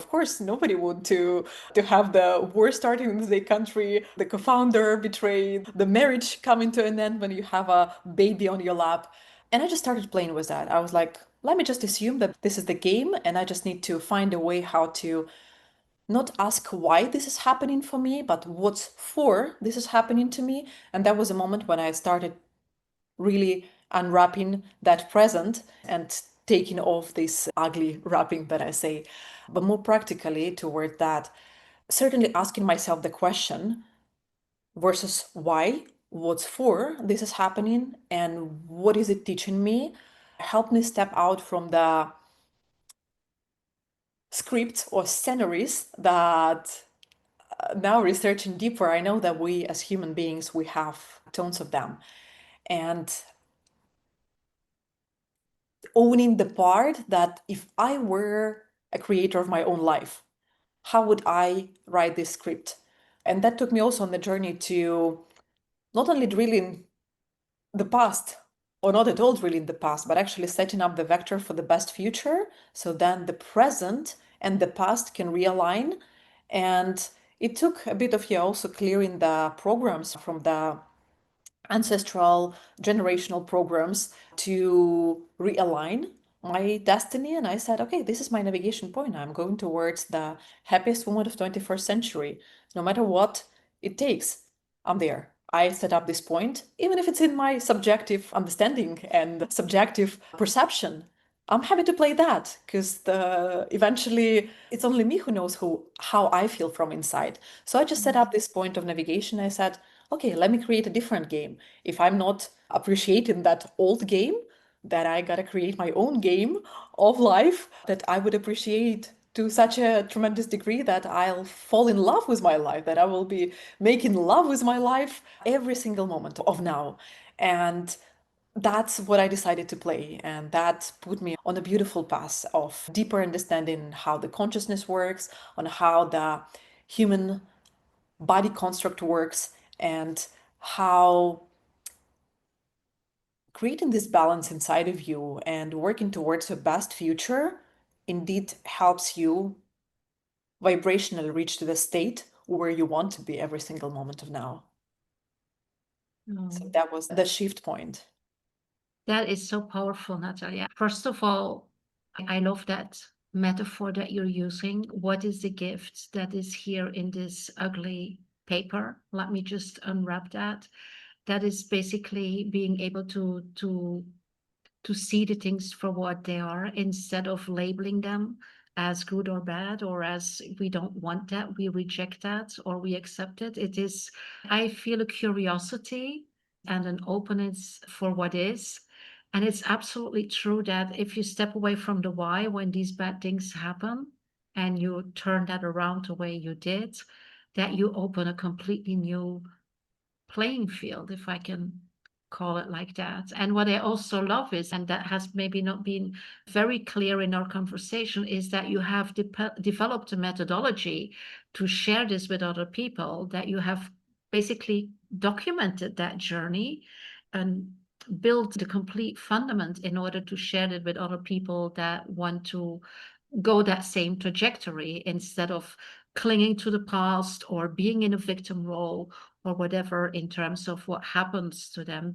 course, nobody would to have the war starting in the country, the co-founder betrayed, the marriage coming to an end when you have a baby on your lap. And I just started playing with that. I was like, let me just assume that this is the game, and I just need to find a way how to not ask why this is happening for me, but what's for this is happening to me. And that was a moment when I started really unwrapping that present and taking off this ugly wrapping that I say. But more practically toward that, certainly asking myself the question versus why, what's for this is happening, and what is it teaching me, help me step out from the scripts or sceneries that now researching deeper, I know that we as human beings, we have tons of them. And owning the part that if I were a creator of my own life, how would I write this script? And that took me also on the journey to not only drilling the past, or not at all drilling the past, but actually setting up the vector for the best future. So then the present and the past can realign. And it took a bit of also clearing the programs from the ancestral generational programs to realign my destiny. And I said, okay, this is my navigation point. I'm going towards the happiest woman of 21st century. No matter what it takes, I'm there. I set up this point, even if it's in my subjective understanding and subjective perception. I'm happy to play that because eventually it's only me who knows how I feel from inside. So I just set up this point of navigation. I said, okay, let me create a different game. If I'm not appreciating that old game, that I gotta create my own game of life that I would appreciate to such a tremendous degree that I'll fall in love with my life, that I will be making love with my life every single moment of now. And that's what I decided to play. And that put me on a beautiful path of deeper understanding how the consciousness works, on how the human body construct works, and how creating this balance inside of you and working towards a best future indeed helps you vibrationally reach to the state where you want to be every single moment of now. So that was the shift point. That is so powerful, Natalia. First of all, I love that metaphor that you're using. What is the gift that is here in this ugly paper? Let me just unwrap that. That is basically being able to see the things for what they are instead of labeling them as good or bad, or as we don't want that, we reject that, or we accept it. It is, I feel a curiosity and an openness for what is. And it's absolutely true that if you step away from the why when these bad things happen and you turn that around the way you did, that you open a completely new playing field, if I can call it like that. And what I also love is, and that has maybe not been very clear in our conversation, is that you have developed a methodology to share this with other people, that you have basically documented that journey and built the complete fundament in order to share it with other people that want to go that same trajectory instead of clinging to the past or being in a victim role or whatever in terms of what happens to them.